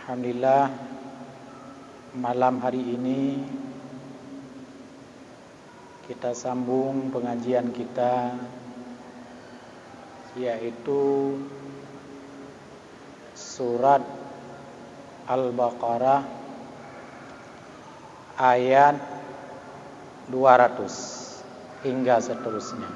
Alhamdulillah, malam hari ini kita sambung pengajian kita, yaitu surat Al-Baqarah ayat 200 hingga seterusnya.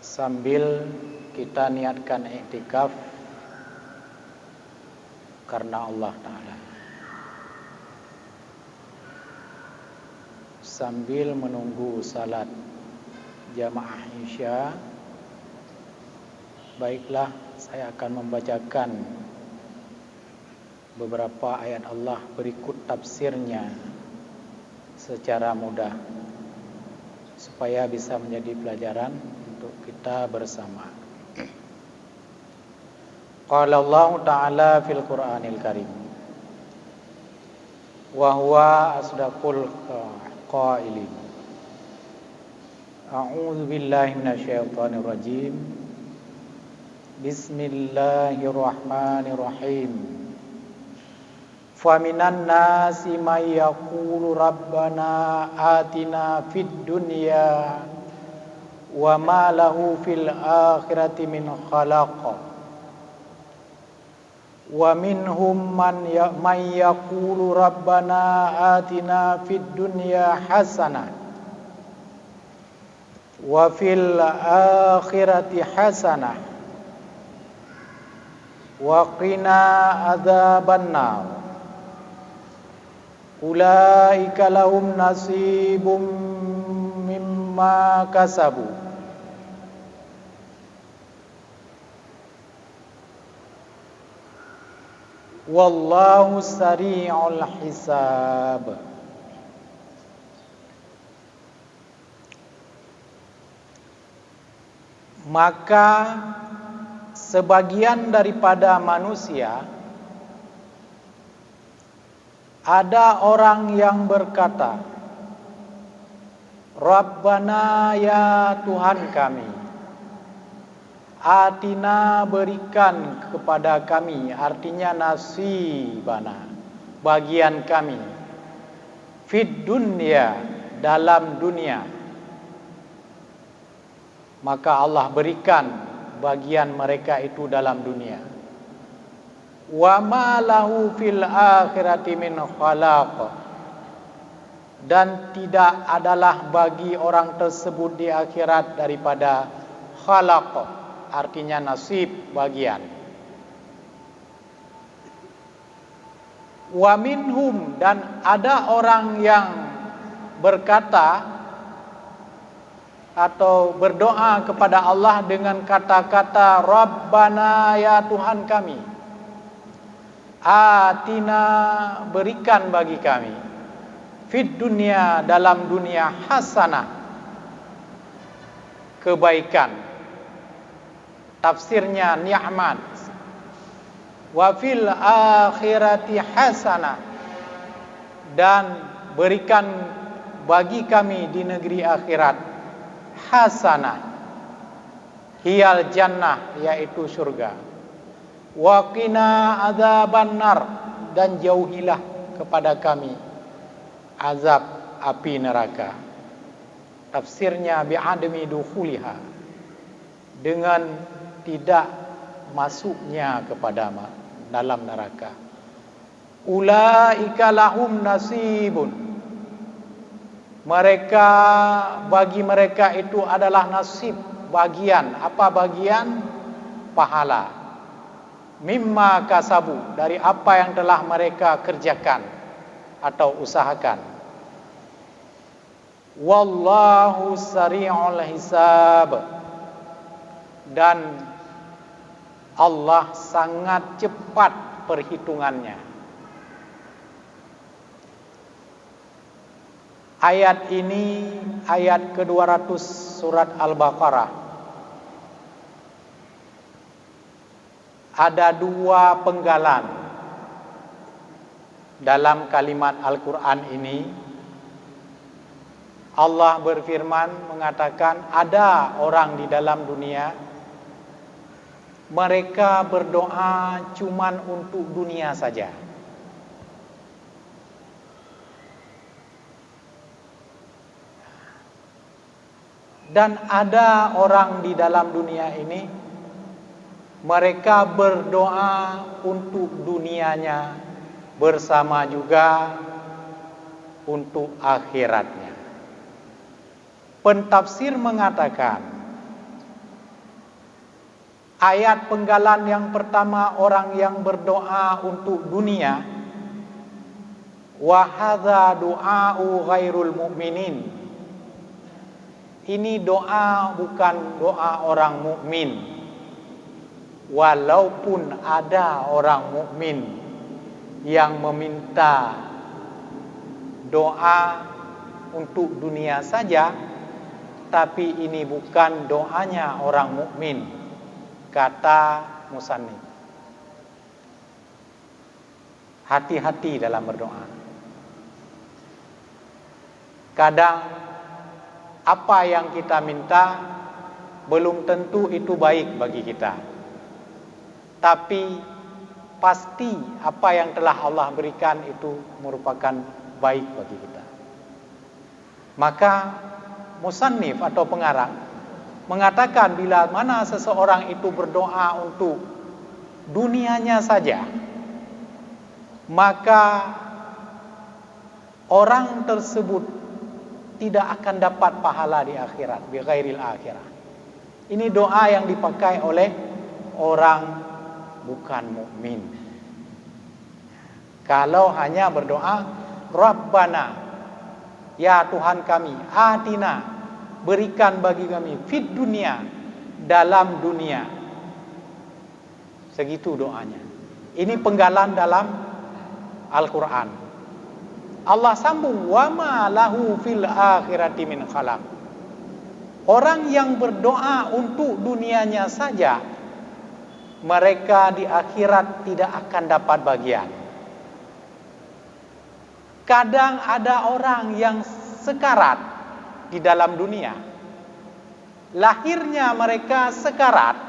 Sambil kita niatkan iktikaf karena Allah Ta'ala, sambil menunggu salat jamaah Isya, baiklah saya akan membacakan beberapa ayat Allah berikut tafsirnya secara mudah supaya bisa menjadi pelajaran untuk kita bersama. Qala Allah Ta'ala fil Qur'anil Karim, wa huwa asdaqul qailin. A'udzu billahi minasyaitonir rajim. Bismillahirrahmanirrahim. Faminan nasi may yaqulu rabbana atina fid dunya wa ma lahu fil akhirati min khalaq. Wa minhum man yaqulu rabbana atina fid dunya hasanah wa fil akhirati hasanah wa qina adzabannar. Ulaika lahum nasibum mimma kasabu wallahu sari'ul hisab. Maka sebagian daripada manusia, ada orang yang berkata, Rabbana, ya Tuhan kami, atina, berikan kepada kami, artinya nasibana, bagian kami, fid dunya, dalam dunia. Maka Allah berikan bagian mereka itu dalam dunia. Wa ma lahu fil akhirati min khalaq, dan tidak adalah bagi orang tersebut di akhirat daripada khalaq, artinya nasib, bagian. Wa minhum, dan ada orang yang berkata atau berdoa kepada Allah dengan kata-kata Rabbana, ya Tuhan kami, atina, berikan bagi kami, fid dunya, dalam dunia, hasanah, kebaikan, tafsirnya ni'mat, wa fil akhirati hasanah, dan berikan bagi kami di negeri akhirat hasanah, hiyal jannah, yaitu surga, wa qina adzabannar, dan jauhilah kepada kami azab api neraka. Tafsirnya bi'adami dukhuliha, dengan tidak masuknya kepada dalam neraka. Ulaika lahum nasibun, mereka, bagi mereka itu adalah nasib, bagian. Apa bagian? Pahala. Mimma kasabu, dari apa yang telah mereka kerjakan atau usahakan. Wallahu sari'ul hisab, dan Allah sangat cepat perhitungannya. Ayat ini ayat ke-200 surat Al-Baqarah. Ada dua penggalan dalam kalimat Al-Quran ini. Allah berfirman mengatakan ada orang di dalam dunia mereka berdoa cuman untuk dunia saja. Dan ada orang di dalam dunia ini, mereka berdoa untuk dunianya bersama juga untuk akhiratnya. Pentafsir mengatakan, ayat penggalan yang pertama orang yang berdoa untuk dunia, wa hadza du'a'u ghairul mu'minin. Ini doa bukan doa orang mukmin. Walaupun ada orang mukmin yang meminta doa untuk dunia saja, tapi ini bukan doanya orang mukmin, kata musannif. Hati-hati dalam berdoa. Kadang apa yang kita minta belum tentu itu baik bagi kita, tapi pasti apa yang telah Allah berikan itu merupakan baik bagi kita. Maka musannif atau pengarang mengatakan, bila mana seseorang itu berdoa untuk dunianya saja, maka orang tersebut tidak akan dapat pahala di akhirat, bi ghairil akhirah. Ini doa yang dipakai oleh orang bukan mukmin. Kalau hanya berdoa, Rabbana, ya Tuhan kami, atina, berikan bagi kami, fid dunia, dalam dunia. Segitu doanya. Ini penggalan dalam Al-Quran. Allah sambung, wa ma lahu fil akhirati min khalaq. Orang yang berdoa untuk dunianya saja, mereka di akhirat tidak akan dapat bagian. Kadang ada orang yang sekarat di dalam dunia, lahirnya mereka sekarat,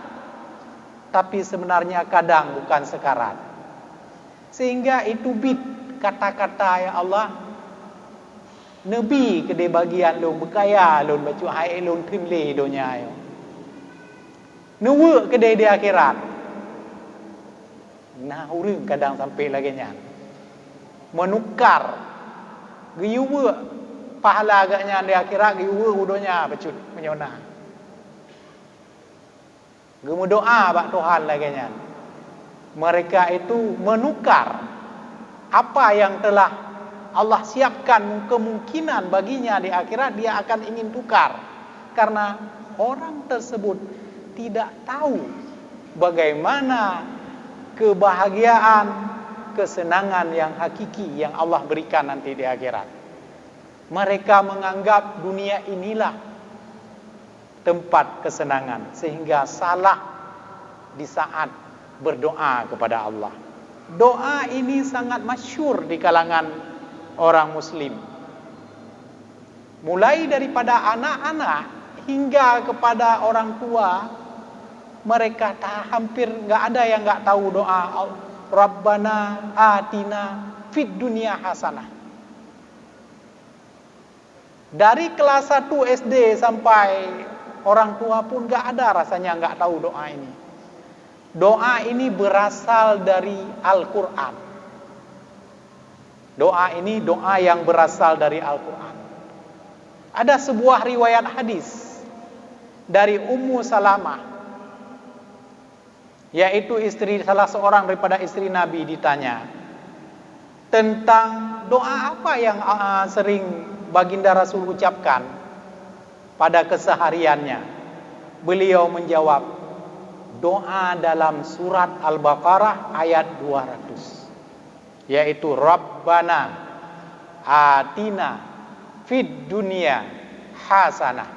tapi sebenarnya kadang bukan sekarat. Sehingga itu bit kata-kata ya Allah, Nabi kedai bagian lon berkaya lon bacu hai lon timle donya yo. Nuwe kedai di akhirat. Nah urang kadang sampai lagi nya. Menukar giyuwe pahala agaknya di akhirat giyuwe udonya bacut menyona. Gemu doa bak Tuhan lagi nya. Mereka itu menukar apa yang telah Allah siapkan kemungkinan baginya di akhirat, dia akan ingin tukar. Karena orang tersebut tidak tahu bagaimana kebahagiaan, kesenangan yang hakiki yang Allah berikan nanti di akhirat. Mereka menganggap dunia inilah tempat kesenangan, sehingga salah di saat berdoa kepada Allah. Doa ini sangat masyhur di kalangan orang muslim. Mulai daripada anak-anak hingga kepada orang tua, mereka hampir enggak ada yang enggak tahu doa Rabbana atina fid dunya hasanah. Dari kelas 1 SD sampai orang tua pun enggak ada rasanya enggak tahu doa ini. Doa ini berasal dari Al-Quran. Doa ini doa yang berasal dari Al-Quran. Ada sebuah riwayat hadis dari Ummu Salamah, yaitu istri salah seorang daripada istri Nabi, ditanya tentang doa apa yang sering baginda Rasul ucapkan pada kesehariannya. Beliau menjawab, doa dalam surat Al-Baqarah ayat 200, yaitu Rabbana atina fid dunya hasanah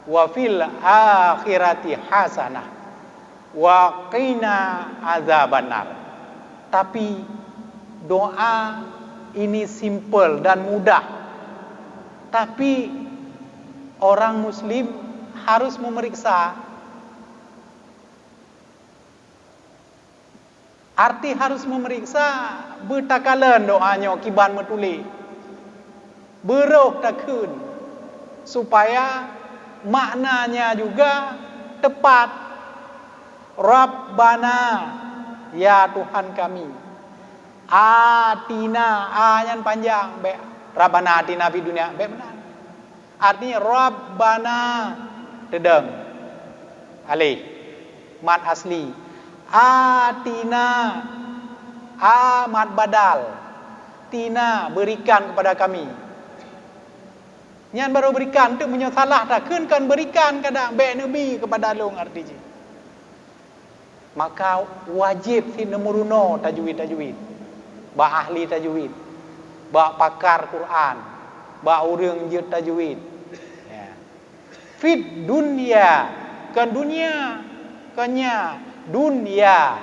wa fil akhirati hasanah wa qina azabannar. Tapi doa ini simple dan mudah, tapi orang muslim harus memeriksa Arti harus memeriksa bertakalan doanya kiban metuli. Beroh takun supaya maknanya juga tepat. Rabbana, ya Tuhan kami. Atina, yang panjang, be Rabbana atina fid dunya, be benar. Artinya Rabbana dedeng. Alih mat asli. Atina, mat badal. Tina, berikan kepada kami. Nyan baru berikan tu punya salah dah. Kan berikan kadang be nabi kepada long artinya. Maka wajib si nemuruno tajwid. Ba ahli tajwid. Ba pakar Quran. Ba orang je tajwid. Ya. Fit dunia, kan dunia, kannya dunia.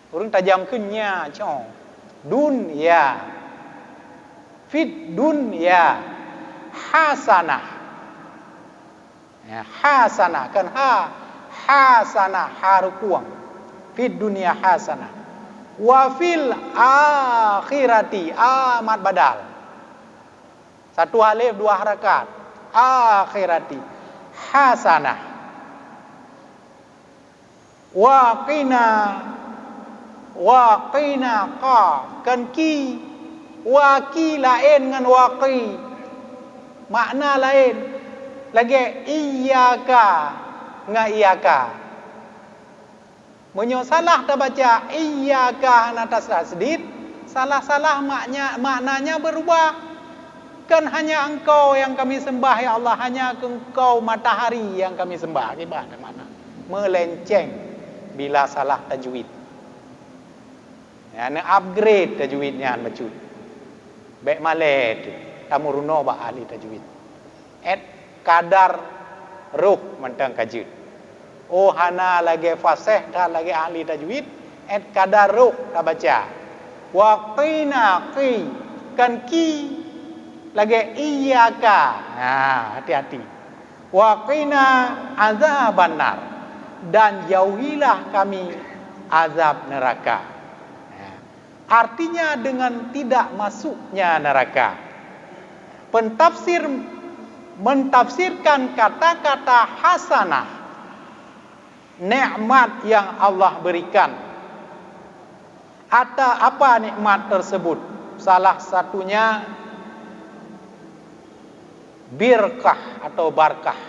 Orang tajam kunya, cong. Dunia. Fit dunia hasanah. Ya, hasanah kan hasanah harukuang. Fit dunia hasanah. Wa fil akhirati amat badal. Satu alif dua harakat. Akhirati hasanah. Wa qina qaf kan ki waqi lain dengan waqi makna lain lagi iyyaka dengan iyyaka menyo salah tak baca iyyaka atas tasdid salah maknanya berubah kan hanya engkau yang kami sembah ya Allah hanya engkau matahari yang kami sembah gimana mana melenceng bila salah tajwid ya ne upgrade tajwidnya macut baik malai tu tamuruno ba ahli tajwid kadar ruh mentang kajut oh hana lagi fasih dah lagi ahli tajwid kadar ruh dah baca waqina qi kan ki lagi iyyaka hati-hati waqina azaban nar dan jauhilah kami azab neraka. Artinya dengan tidak masuknya neraka. Pentafsir mentafsirkan kata-kata hasanah nikmat yang Allah berikan. Atau apa nikmat tersebut? Salah satunya birkah atau barkah.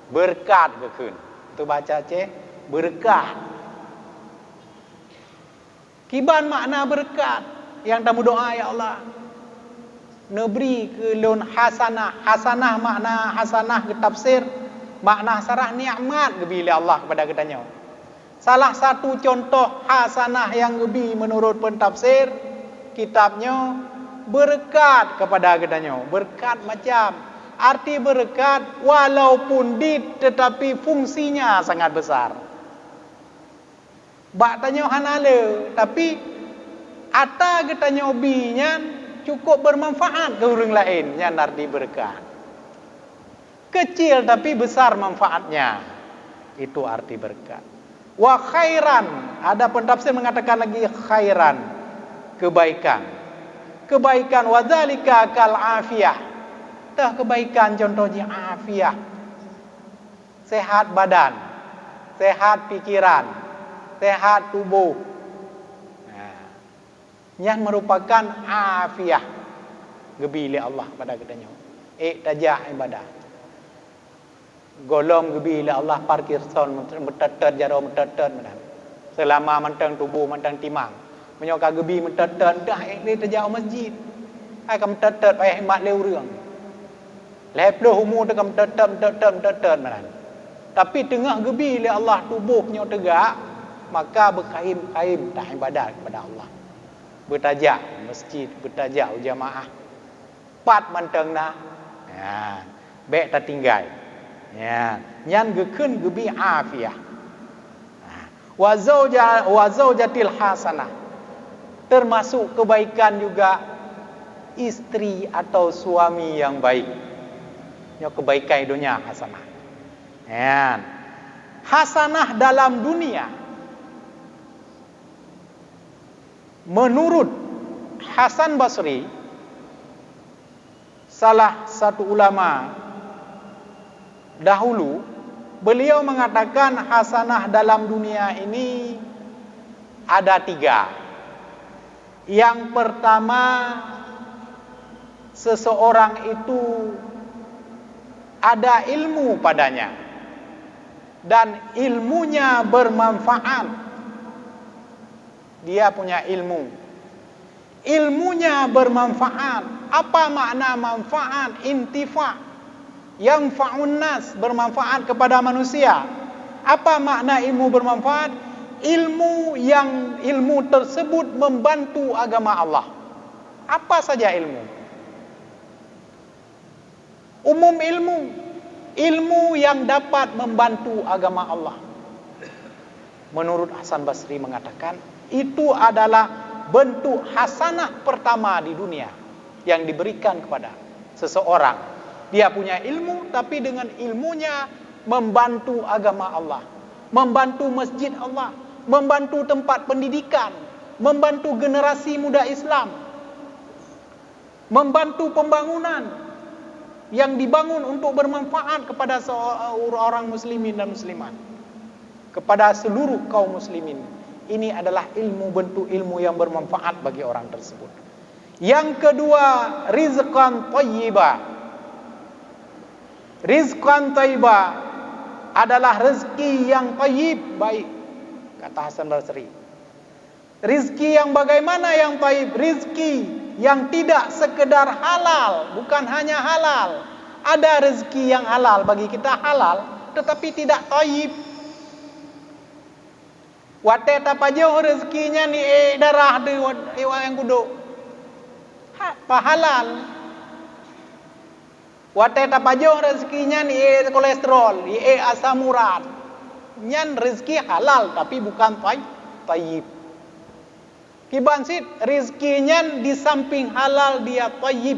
Berkat gekun. Tu baca ceh berkah. Kiban makna berkat yang tamu doa ya Allah. Neberi ke lon hasanah makna hasanah ke tafsir makna sarah nikmat gebila Allah kepada katanya. Salah satu contoh hasanah yang gebi menurut pentafsir kitabnya berkat kepada katanya. Berkat macam arti berkat walaupun tetapi fungsinya sangat besar. Bak tanya hanale tapi ata getanya obinya cukup bermanfaat ke orang lain yang arti berkat. Kecil tapi besar manfaatnya. Itu arti berkat. Wa khairan, ada pentafsir mengatakan lagi khairan, kebaikan. Kebaikan wadzalika kal afiyah. Tah kebaikan contohnya afiyah. Sehat badan, sehat pikiran, sehat tubuh. Yang merupakan afiyah gebili Allah pada katanya. Tajah ibadah. Golom gebili Allah parkir son metetet jaro metetet menan. Selama mentang tubuh mentang timang. Menyoka gebi metetet dah ni tajah masjid. Ai kam metetet payah mat leu reung. Leplo humu te kam metetet menan. Tapi tengah gebili Allah tubuhnya tegak maka berkaim-kaim tak ibadat kepada Allah. Bertajak masjid, bertajak jamaah. Pat manteng na. Ya, baik tak tinggal. Ya, nyan gekun gebi afiyah. Wa zaujatil hasanah. Termasuk kebaikan juga istri atau suami yang baik. Ya kebaikan dunia hasanah. Ya. Hasanah dalam dunia Menurut Hasan Basri, salah satu ulama dahulu, beliau mengatakan hasanah dalam dunia ini ada 3. Yang pertama, seseorang itu ada ilmu padanya dan ilmunya bermanfaat. Dia punya ilmu, ilmunya bermanfaat. Apa makna manfaat? Intifa, yanfa'un nas, bermanfaat kepada manusia. Apa makna ilmu bermanfaat? Ilmu tersebut membantu agama Allah. Apa saja ilmu? Umum ilmu yang dapat membantu agama Allah. Menurut Hasan Basri mengatakan, itu adalah bentuk hasanah pertama di dunia yang diberikan kepada seseorang. Dia punya ilmu, tapi dengan ilmunya membantu agama Allah, membantu masjid Allah, membantu tempat pendidikan, membantu generasi muda Islam, membantu pembangunan yang dibangun untuk bermanfaat kepada orang muslimin dan muslimat, kepada seluruh kaum muslimin. Ini adalah bentuk ilmu yang bermanfaat bagi orang tersebut. Yang kedua, rizqan thayyibah. Rizqan thayyibah adalah rezeki yang thayyib, baik, kata Hasan Basri. Rizki yang bagaimana yang thayyib? Rizki yang tidak sekedar halal, bukan hanya halal. Ada rezeki yang halal bagi kita, halal, tetapi tidak thayyib. Wate tapajo rezekinya ni darah de yang kuduk. Halal. Wate tapajo rezekinya ni kolesterol, asam urat. Nyan rezeki halal tapi bukan thayyib. Kibansit rezekinya di samping halal dia thayyib,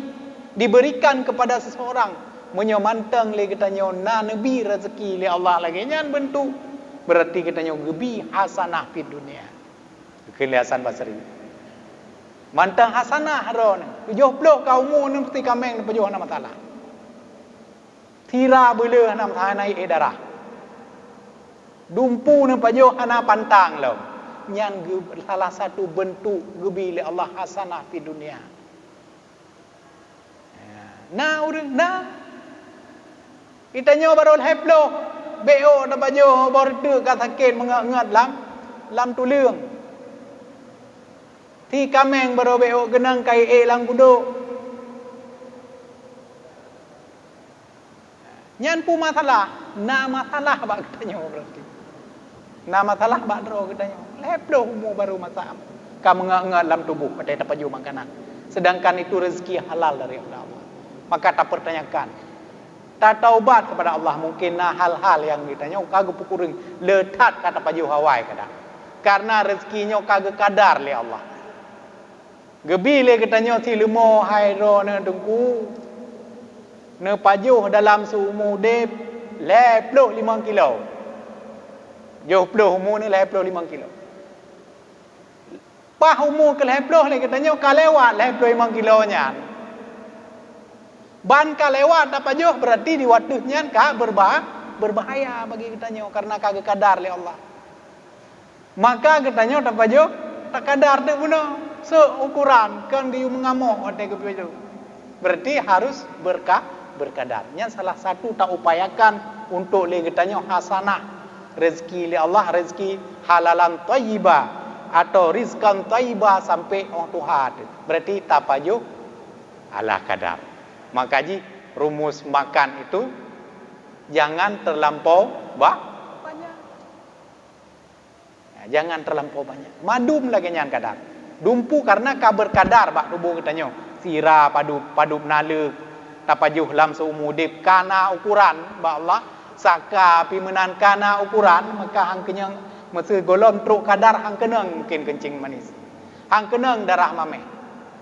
diberikan kepada seseorang. Menyomantang le katanya na nabi rezeki le Allah lagi nyan bentuk. Berarti katanya gebi hasanah di dunia. Kini Hasan Basri. Mantang hasanah ron. 70 kaum ni mesti kameng pejuh nama taala. Tira bela nama tanai darah. Dumpu ni pejuh ana pantang lo. Nyan salah satu bentuk gebi le Allah hasanah di dunia. Nah. Kitanya baru heplo. Beo da bajo border ka sakit mengat lam tu leung. Ti kameng baru beo genang kai lang kudo. Nyan pu masalah, na masalah ba katanya berarti. Na masalah ba dro katanya. Leplo mu baru masalah. Ka mengat lam tubuh pada tapaju makanan. Sedangkan itu rezeki halal dari Allah. Maka tak pertanyakan. Tak taubat kepada Allah, mungkin hal-hal yang ditanya kagak pukuring letat kata paju Hawaii kada. Karena rezekinya kagak kadar le Allah. Gebi le katanya si lemo hairo ne tungku. Ne paju dalam sumu dep leplo 5 kilo. Jauh ploh umu ni leplo 5 kilo. Pah umu ke leplo le katanya kalewat leplo 5 kilonya. Ban ka lewat apa jauh berarti di waktunya berbahaya bagi kitanya karena kagak kadar le Allah. Maka kitanya apa jauh tak kadar tu puno seukuran kan dia mengamuk ada kepiaju. Berarti harus berkadarnya salah satu tak upayakan untuk le kitanya hasanah rezeki le Allah, rezeki halalan thayyibah atau rizqan thayyibah sampai orang Tuhan. Berarti tak paju ala kadar. Maka rumus makan itu jangan terlampau banyak. Jangan terlampau banyak. Madum lagi nyan kadar. Dumpu karena kabar kadar bak tubuh katanya. Sira padu nale tapajuh lam seumudip kana ukuran bak Allah. Saka pimenan kana ukuran maka hang kenyang mesti golom truk kadar hang kenang mungkin kencing manis. Hang kenang darah mameh.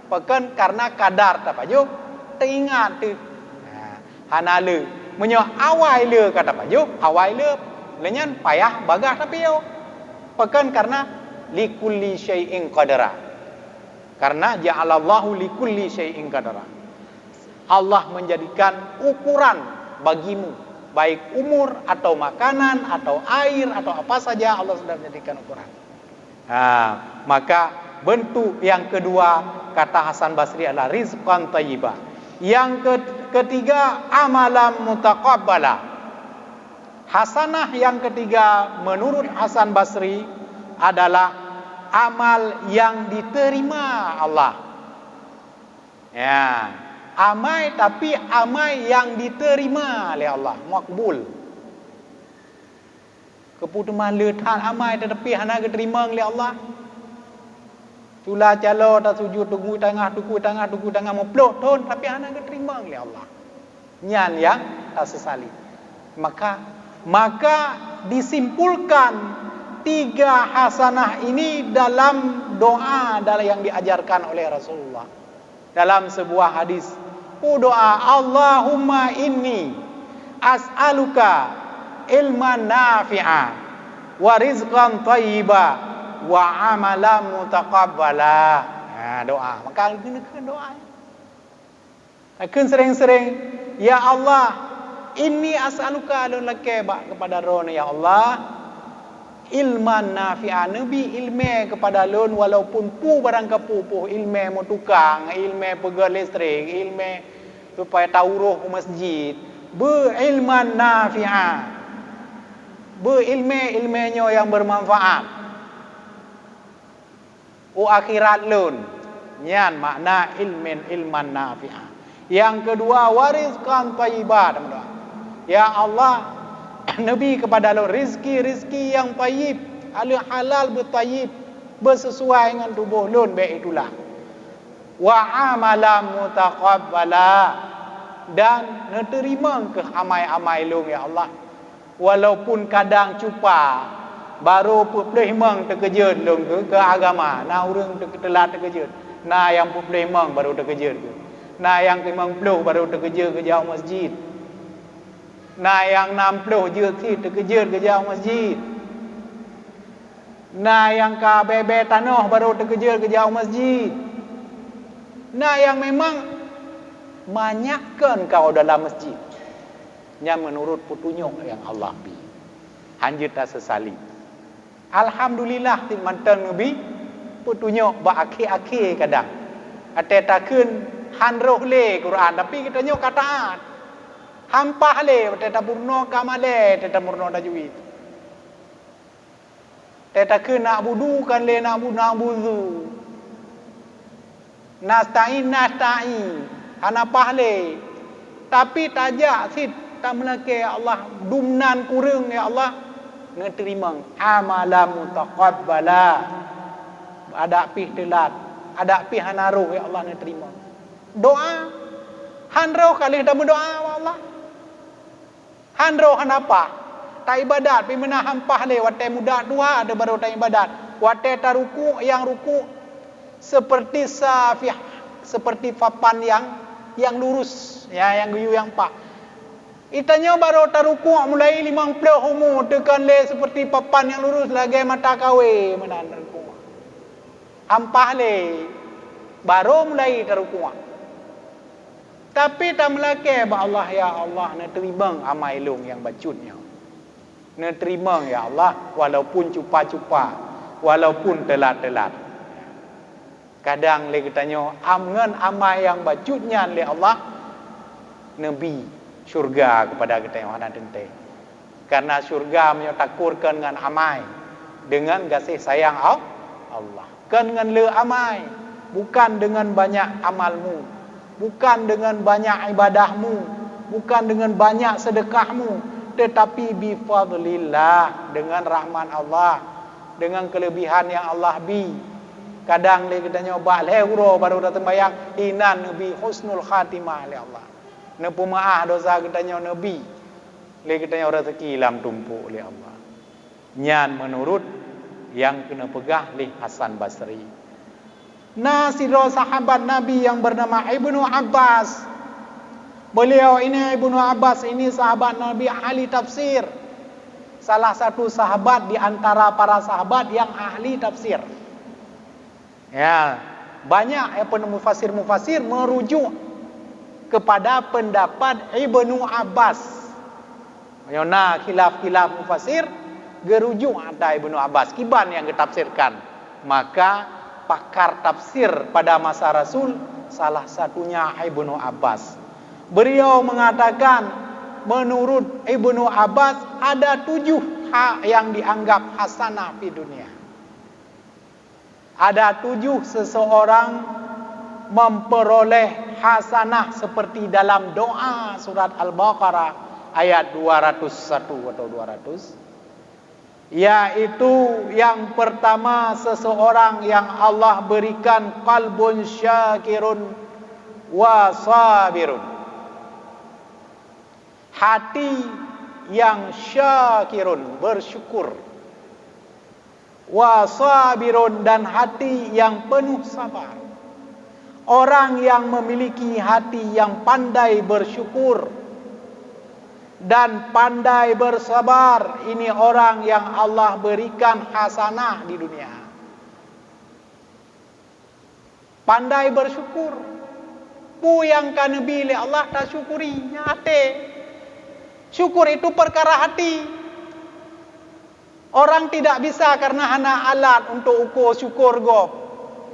Pekan karena kadar tapajuh teringat tu hanale menyo awai le kata paju awai le lenyan payah bagah tapi yo pekan karena likulli syai'in qadara Karena ja'alallahu likulli syai'in qadara. Allah menjadikan ukuran bagimu, baik umur atau makanan atau air atau apa saja, Allah sudah menjadikan ukuran. Maka bentuk yang kedua kata Hasan Basri adalah rizqan thayyibah. Yang ketiga amalan mutaqabbala. Hasanah yang ketiga menurut Hasan Basri adalah amal yang diterima Allah. Ya, amal tapi amal yang diterima oleh Allah, makbul. Keputusan letan amal tetapi hana diterima oleh Allah. Tula calo tak sujud tugu tengah mempeluk ton tapi hana diterima oleh Allah. Nyan yang tak sesali. Maka disimpulkan tiga hasanah ini dalam doa yang diajarkan oleh Rasulullah. Dalam sebuah hadis, doa Allahumma inni as'aluka ilman nafi'a wa rizqan thayyiba wa amalan mutaqabbala. Doa. Maka kena doa. Akan sering-sering, ya Allah, inni as'aluka kepada Roh ya Allah, ilman nafi'an, nabi ilmu kepada lon walaupun pu barang kepu ilmu mau tukang, ilmu pegang listrik, ilmu supaya tahu roh masjid, ilman nafi'an, ilmunya yang bermanfaat. Akhirat lon, nyan makna ilman nafi'an. Yang kedua warizqan thayyiban. Ya Allah, Nabi kepada lo rizki yang tayyib, halal bertayyib, bersesuai dengan tubuh lun, baik itulah. Wa amalan mutaqabbala, dan nerima ke amai-amai lun ya Allah. Walaupun kadang cupa, baru pulih meng terkejut lun ke agama, nah orang telat terkejut. Nah yang pulih meng baru terkejut ke. Nah yang 50 baru terkejut ke jauh masjid. Nah yang 60 je terkejut ke jauh masjid. Nah yang ke bebe tanah baru terkejut ke jauh masjid. Nah yang memang banyakkan kau dalam masjid. Yang menurut petunjuk yang Allah beri. Hanjut tak sesali. Alhamdulillah ti mantan Nabi petunjuk ba akhir-akhir kadang. Ate takun hanroh le Quran tapi kita nyok kataat. Hampah le teta burno kamale teta burno tajwid. Teta ke nak budu kan le nak budu. Nasta'in ana pahle. Tapi tajak sit tak melake Allah dumnan kurang ya Allah nerima amalan mutaqabbala. Ada pih telat, ada pih hanaruh ya Allah nerima. Doa hanroh kali dah berdoa Allah. Hanroh kenapa? Tak ibadat, pi menahan pahle watai muda dua ada baru tak ibadat. Watai taruku yang ruku seperti safih, seperti papan yang lurus, ya yang guyu yang pak. Itanya baru taruku mulai 50 humu tekan le seperti papan yang lurus lagi mata kawe menahan ruku. Ampah le baru mulai taruku. Tapi tak melake ba Allah ya Allah nerima amal ilung yang bacutnya. Nerima ya Allah walaupun cupa-cupa, walaupun telat-telat. Kadang le katanya amngan amal yang bacutnya oleh Allah nabi syurga kepada kita yang ada tente. Karena syurga menyatakurkan dengan amal, dengan kasih sayang Allah. Kan dengan le amal, bukan dengan banyak amalmu. Bukan dengan banyak ibadahmu, bukan dengan banyak sedekahmu, tetapi bifadlillah, dengan rahmat Allah, dengan kelebihan yang Allah bi. Kadang le kita nyoba lehuro baru datang bayang inan nabi husnul khatimah oleh Allah. Nepu maah dosa kita nyoba nabi. Le kita nyoba rezeki lam tumpuk oleh Allah. Nyan menurut yang kena pegah oleh Hasan Basri. Nasiro sahabat Nabi yang bernama Ibnu Abbas. Beliau ini Ibnu Abbas ini sahabat Nabi ahli tafsir. Salah satu sahabat di antara para sahabat yang ahli tafsir. Ya, banyak mufasir-mufasir merujuk kepada pendapat Ibnu Abbas. Yana khilaf-khilaf mufasir gerujuk ada Ibnu Abbas kiban yang ditafsirkan. Maka pakar tafsir pada masa Rasul salah satunya Ibnu Abbas. Beliau mengatakan menurut Ibnu Abbas ada 7 hak yang dianggap hasanah di dunia. Ada 7 seseorang memperoleh hasanah seperti dalam doa surat Al-Baqarah ayat 201 atau 200. Yaitu yang pertama, seseorang yang Allah berikan qalbun syakirun wa sabirun. Hati yang syakirun, bersyukur. Wa sabirun, dan hati yang penuh sabar. Orang yang memiliki hati yang pandai bersyukur dan pandai bersabar, ini orang yang Allah berikan hasanah di dunia. Pandai bersyukur. Pu yang kana bile Allah tak syukuri nyate. Syukur itu perkara hati. Orang tidak bisa karena hana alat untuk ukur syukur go.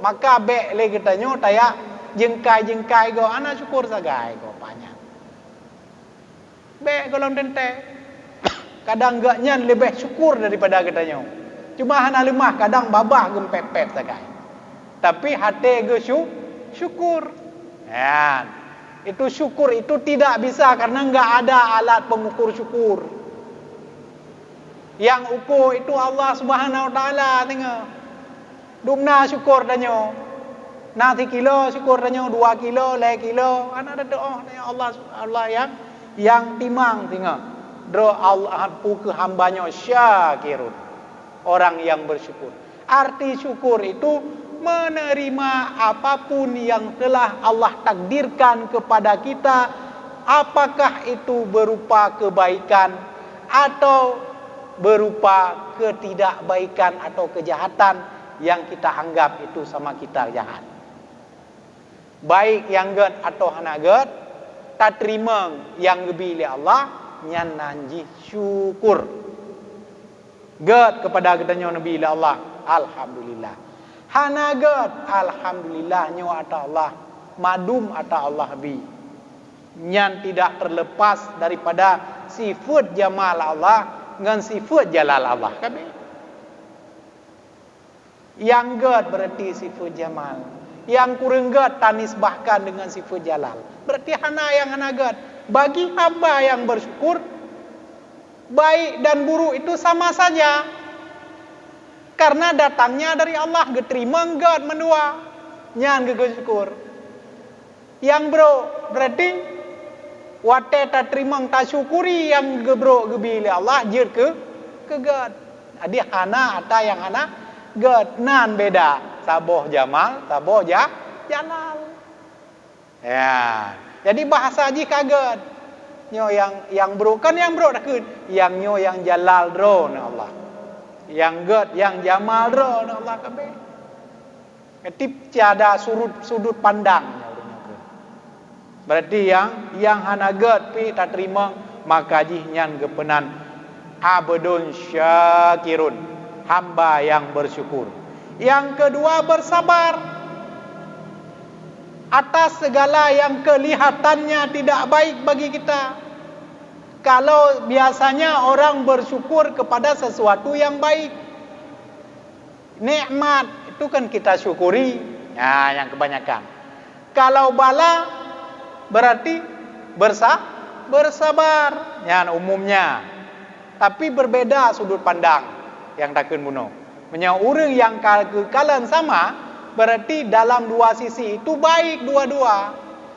Maka bek le kita nyo taya jengkai go ana syukur sagai go banyak. Bek golong tente. Kadang gak nyan lebih syukur daripada kita nyo. Cuma hana lemah kadang babah gempep-pep sagai. Tapi hati go syukur. Ya. Itu syukur itu tidak bisa karena enggak ada alat pengukur syukur. Yang ukur itu Allah Subhanahu Wa Taala tengok. Dumna syukur danyo. Nanti kilo syukur danyo 2 kilo, 2 kilo. Ana ada doa tanya Allah yang timang tengok. Doa Allah pu ke hambanya syakirun. Orang yang bersyukur. Arti syukur itu menerima apapun yang telah Allah takdirkan kepada kita, apakah itu berupa kebaikan atau berupa ketidakbaikan atau kejahatan yang kita anggap itu sama kita jahat. Baik yang ged atau hana ged, tak terima yang gebi oleh Allah, nyan nanji syukur. Ged kepada gedanya Nabi oleh Allah, alhamdulillah. Hana ged, alhamdulillah nyo ata Allah, madum ata Allah bi. Nyan tidak terlepas daripada sifat jamal Allah dengan sifat jalal Allah. Yang ged berarti sifat jamal. Yang kurang ged tanisbahkan dengan sifat jalal. Berarti hana yang hana ged. Bagi hamba yang bersyukur, baik dan buruk itu sama saja. Karena datangnya dari Allah. Geterima ged menua. Nyan syukur. Yang bro berarti wate ta terima ta syukuri yang gebro gebi Allah jir ke ged. Adi hana ata yang hana ged nan beda. Saboh jamal, saboh jalal. Ya. Jadi bahasa ji kaget. Nyo yang bro kan yang bro dah kun. Yang nyo yang jalal dro na Allah. Yang ged yang jamal dro na Allah kabeh. Ketip tiada sudut pandang. Berarti yang hana ged pi tak terima maka jihnya gepenan abdun syakirun, hamba yang bersyukur. Yang kedua bersabar atas segala yang kelihatannya tidak baik bagi kita. Kalau biasanya orang bersyukur kepada sesuatu yang baik, nikmat itu kan kita syukuri. Ya, yang kebanyakan. Kalau bala berarti bersabar. Yang umumnya. Tapi berbeda sudut pandang yang takun bunuh. Punya orang yang kekalan sama, berarti dalam dua sisi itu baik dua-dua.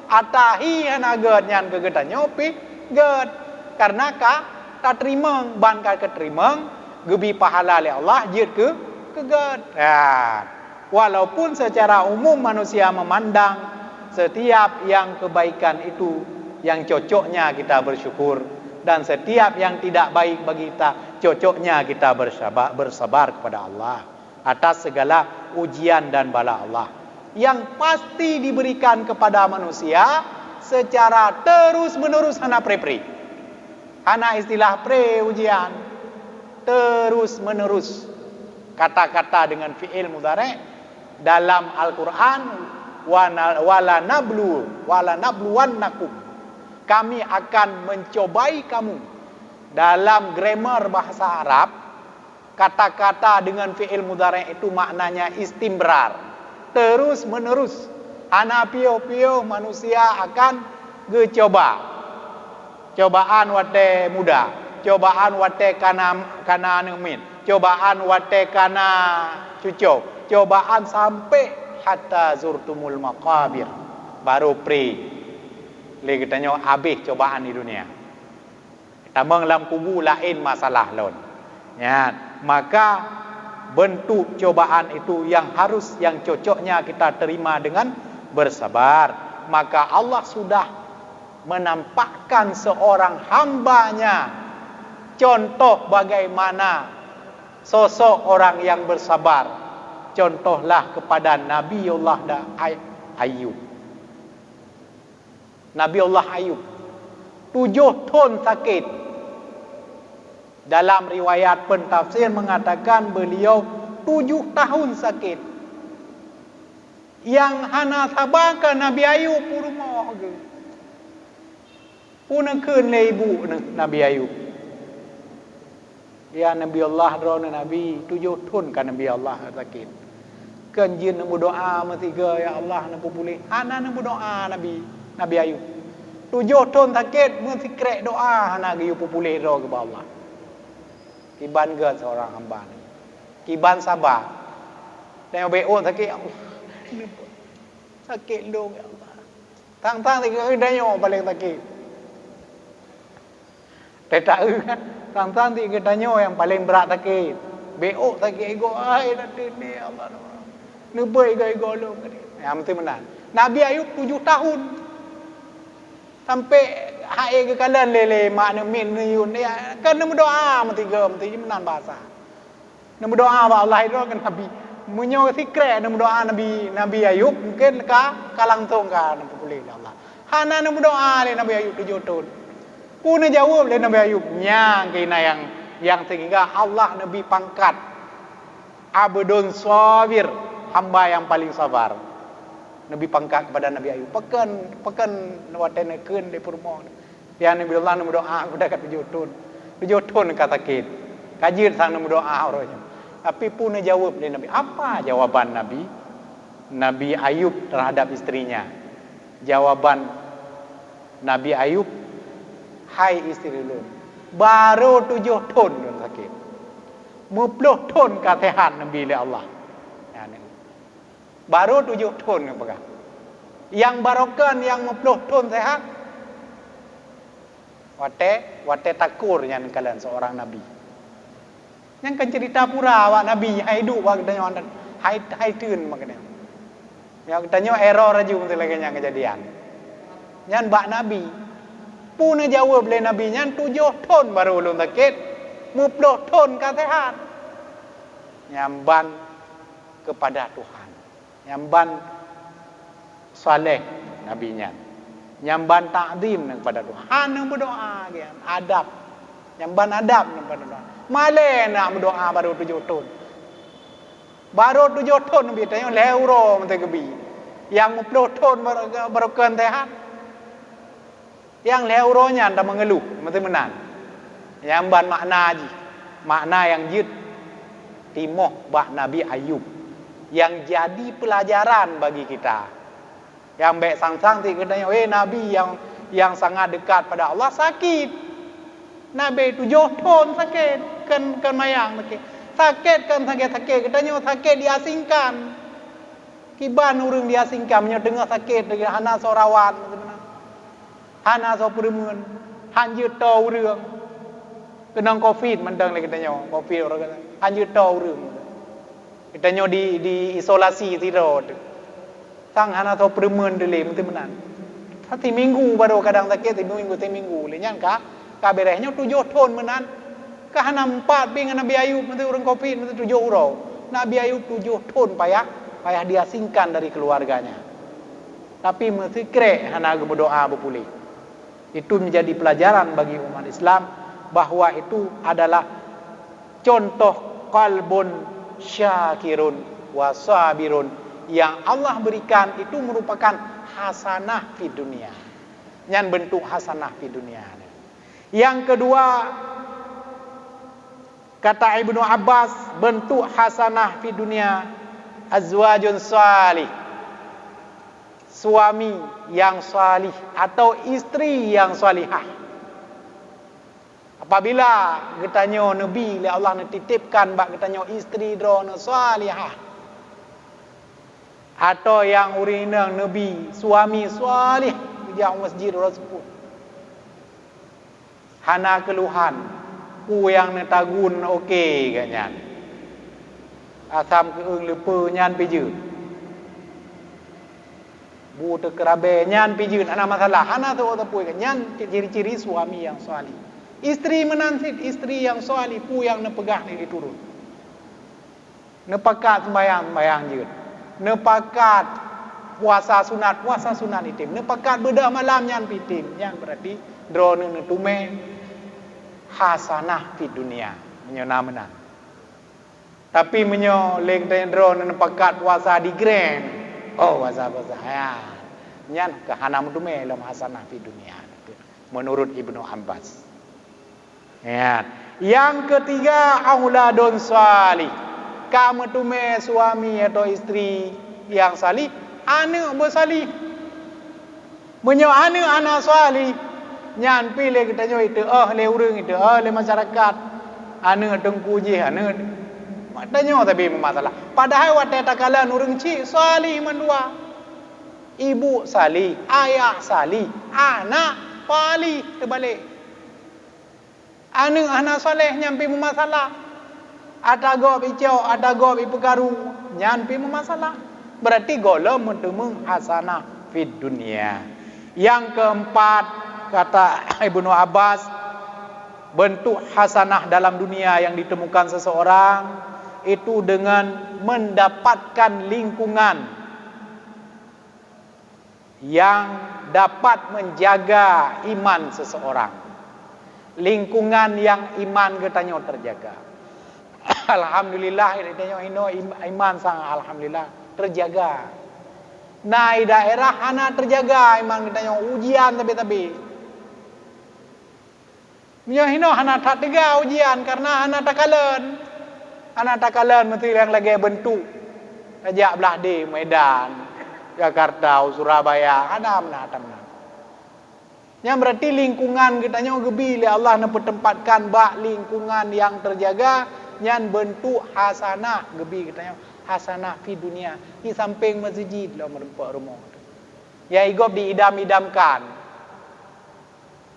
Atahi hana ged nyan kegedannya pi ged. Karena tak terima ban keterima gebi pahala oleh Allah jid ke ged. Ya. Walaupun secara umum manusia memandang setiap yang kebaikan itu yang cocoknya kita bersyukur, dan setiap yang tidak baik bagi kita cocoknya kita bersabar kepada Allah atas segala ujian dan bala Allah. yang pasti diberikan kepada manusia secara terus menerus hana pre-pre. Hana istilah pre-ujian. Terus menerus. Kata-kata dengan fi'il mudhari' dalam Al-Quran, wala nabluwannakum. Kami akan mencobai kamu. Dalam grammar bahasa Arab, kata-kata dengan fi'il mudhari' itu maknanya istimrar, terus menerus. Ana pio-pio manusia akan gecoba. Cobaan wate muda, cobaan wate kana nemin, cobaan wate kana cucuk, cobaan sampai hatta zurtumul maqabir. Baru le katanya habis cobaan di dunia. Tambang dalam kubu lain masalah lon. Ya, maka bentuk cobaan itu yang cocoknya kita terima dengan bersabar. Maka Allah sudah menampakkan seorang hambanya contoh bagaimana sosok orang yang bersabar. Contohlah kepada Nabiullah Ayub. Nabiullah Ayub 7 tahun sakit. Dalam riwayat pentafsir mengatakan beliau 7 tahun sakit. Yang hana sabarkan Nabi Ayub rumah ke. Punakeun le ibu Nabi Ayub. Ya Nabi Allah drone Nabi 7 tahun kan Nabi Allah sakit. Kan jin nak berdoa matiga ya Allah nak boleh. Hana nak berdoa Nabi Ayub. 7 tahun sakit mesti krek doa hana ge boleh doa kepada Allah. Kiban ke seorang hamba ni. Kiban sabar. Dan be'un sakit ya Allah. Sakit dong ya Allah. Tang-tang tiga danyo paling sakit. Tak kan. Tang-tang tiga danyo yang paling berat sakit. Be'uk sakit ego. Ai nanti ni ya Allah. Nubai ego lu. Ya mesti menang. Nabi Ayub 7 tahun. Sampai hai ke kalan lele mak min yun ya kan nak berdoa mesti menan bahasa. Nak berdoa ba Allah itu kan Nabi. Munyo sikret nak berdoa Nabi Ayub mungkin kalang tong ka nak boleh Allah. Hana nak berdoa le Nabi Ayub 7 tahun. Puna jawab le Nabi Ayub nyang kena yang sehingga Allah Nabi pangkat abdun sabir, hamba yang paling sabar. Nabi pangkat kepada Nabi Ayub. Pekan watene keun di purmo. Ya Nabi Allah nak berdoa kepada kat 7 tahun. 7 tahun kata sakit. Kajir sang nak berdoa orangnya. Tapi pun jawab dia Nabi. Apa jawaban Nabi? Nabi Ayub terhadap istrinya. Jawaban Nabi Ayub, hai istri lu. Baru 7 tahun yang sakit. 10 tahun kasihan Nabi oleh Allah. Baru 7 tahun yang pegang. Yang barokan yang 10 tahun sehat. Wate takur yang kalian seorang Nabi. Yang kan cerita pura awak Nabi hai duk wak tanya dan hai tun makanya. Yang tanya error aja mesti lagi yang kejadian. Yang bak Nabi. Puna jawab le Nabi yang 7 tahun baru ulun sakit. 10 tahun kasihan. Nyamban kepada Tuhan. Nyamban saleh nabinya. Nyamban ta'zim kepada Tuhan yang berdoa gian adab. Nyamban adab kepada Tuhan. Male nak berdoa baru 7 tahun. Baru 7 tahun nabi tanya leuro mesti kebi. Yang 10 tahun baru sehat. Yang leuronya anda mengeluh mesti menang. Nyamban makna aji. Makna yang jid timoh bah Nabi Ayub. Yang jadi pelajaran bagi kita. Yang baik sang-sang katanya, Nabi yang sangat dekat pada Allah sakit. Nabi 7 tahun sakit, kan mayang sakit. Sakit kan sakit. Katanya sakit diasingkan. Kiban orang diasingkan, menyo dengar sakit dengan hana sorawat, hana so peremun, hanjut tau urang. Kenang Covid mendang lagi katanya, Covid orang kata, hanjut tau urang. Katanya di isolasi tidur. Sang hana tahu permen dele mesti menan. Satu minggu baru kadang sakit, minggu le nyan ka berehnya 7 tahun menan. Ka hana 4 dengan Nabi Ayub mesti orang Covid mesti 7 urau. Nabi Ayub 7 tahun payah payah diasingkan dari keluarganya. Tapi mesti krek hana berdoa berpulih. Itu menjadi pelajaran bagi umat Islam bahwa itu adalah contoh qalbun syakirun wa sabirun yang Allah berikan. Itu merupakan hasanah di dunia. Yang bentuk hasanah di dunia. Yang kedua, kata Ibnu Abbas, bentuk hasanah di dunia azwajun salih, suami yang salih atau istri yang salihah. Apabila getanyo Nabi oleh Allah dititipkan bak getanyo istri drona salihah, atau yang urinang Nabi suami salih yang masjid Rasul, hana keluhan ku yang netagun okey katnya. Asam keung lupa nyan pijun. Bu tekerabe nyan pijun ana masalah. Hana tu otapui kan nyan ciri-ciri suami yang salih. Isteri menansit, isteri yang salih pu yang nepegah ni diturun. Nepakat sembayang jeut. Nepakat puasa sunat itim. Nepakat bedah malam nyan pitim. Nyan berarti drone netume hasanah di dunia. Menyona menang. Tapi menyo leng tendro nepakat puasa di grand. Oh puasa ya. Nyan kehanam dume lam hasanah di dunia. Menurut Ibnu Abbas. Ya. Yang ketiga auladun salih. Kamu tume suami atau istri yang salih, anak bersalih. Menyo anak salih, nyan pilih kita nyo itu le urang itu le masyarakat. Anak tengku je anak matanya tapi masalah. Padahal wate takalan urang ci salih mandua. Ibu salih, ayah salih, anak salih terbalik. Anak saleh nyampi masalah. Ada go bicau, ada go ipegaru, nyampi masalah. Berarti golem mentemung hasanah fid dunia. Yang keempat kata Ibnu Abbas, bentuk hasanah dalam dunia yang ditemukan seseorang itu dengan mendapatkan lingkungan yang dapat menjaga iman seseorang. Lingkungan yang iman katanya terjaga. Alhamdulillah iman sang alhamdulillah terjaga. Nah, daerah hana terjaga iman katanya ujian tapi. Menyohino hana tak tega ujian karena hana takalan. Hana takalan menteri yang lagi bentuk. Ajak belah di Medan, Jakarta, Surabaya, hana menatang. Yang berarti lingkungan kitanya gebi le Allah nak tempatkan bak lingkungan yang terjaga yang bentuk hasanah gebi kitanya hasanah di dunia di samping masjid lah merempak rumah. Ya igop diidam-idamkan.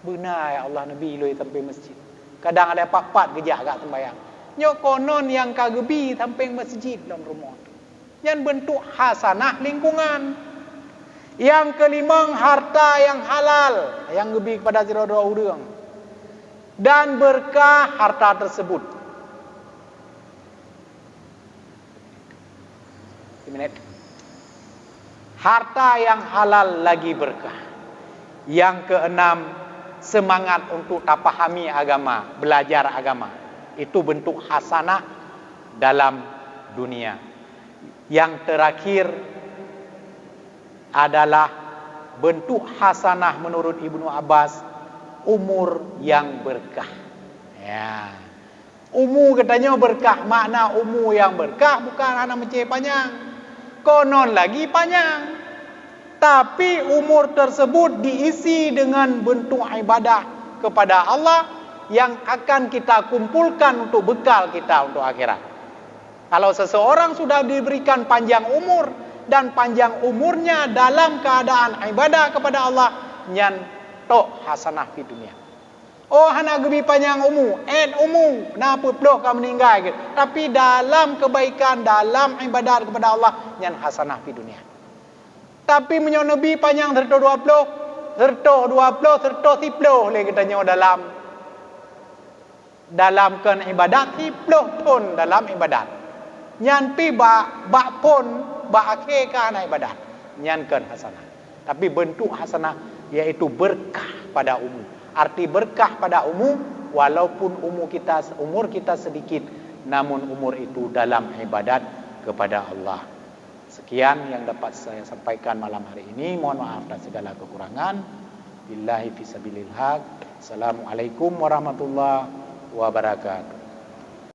Benar ya Allah Nabi lui sampai masjid. Kadang ada pak-pak gejak kat sembahyang. Nyo konon yang kagebi sampai masjid dalam rumah. Yang bentuk hasanah lingkungan. Yang kelima harta yang halal yang lebih kepada zero-dua urang. Dan berkah harta tersebut. Harta yang halal lagi berkah. Yang keenam, semangat untuk pahami agama, belajar agama. Itu bentuk hasanah dalam dunia. Yang terakhir adalah bentuk hasanah menurut Ibnu Abbas, umur yang berkah. Ya. Umur katanya berkah, makna umur yang berkah bukan anak menceh panjang. Konon lagi panjang. Tapi umur tersebut diisi dengan bentuk ibadah kepada Allah yang akan kita kumpulkan untuk bekal kita untuk akhirat. Kalau seseorang sudah diberikan panjang umur dan panjang umurnya dalam keadaan ibadah kepada Allah, nyan tok hasanah di dunia. Oh hana gebi panjang umur, umur, kenapa peluk kau meninggal gitu. Tapi dalam kebaikan, dalam ibadat kepada Allah, nyan hasanah di dunia. Tapi menyo Nabi panjang serta 20, serta 30 lagi katanya dalam kan ibadat 30 tahun dalam ibadat. Nyan pi ba pun ba akhir ka na ibadat. Nyan kan hasanah. Tapi bentuk hasanah yaitu berkah pada umum. Arti berkah pada umum, walaupun umur kita sedikit, namun umur itu dalam ibadat kepada Allah. Sekian yang dapat saya sampaikan malam hari ini. Mohon maaf atas segala kekurangan. Billahi fisabilil haq. Assalamualaikum warahmatullahi wabarakatuh.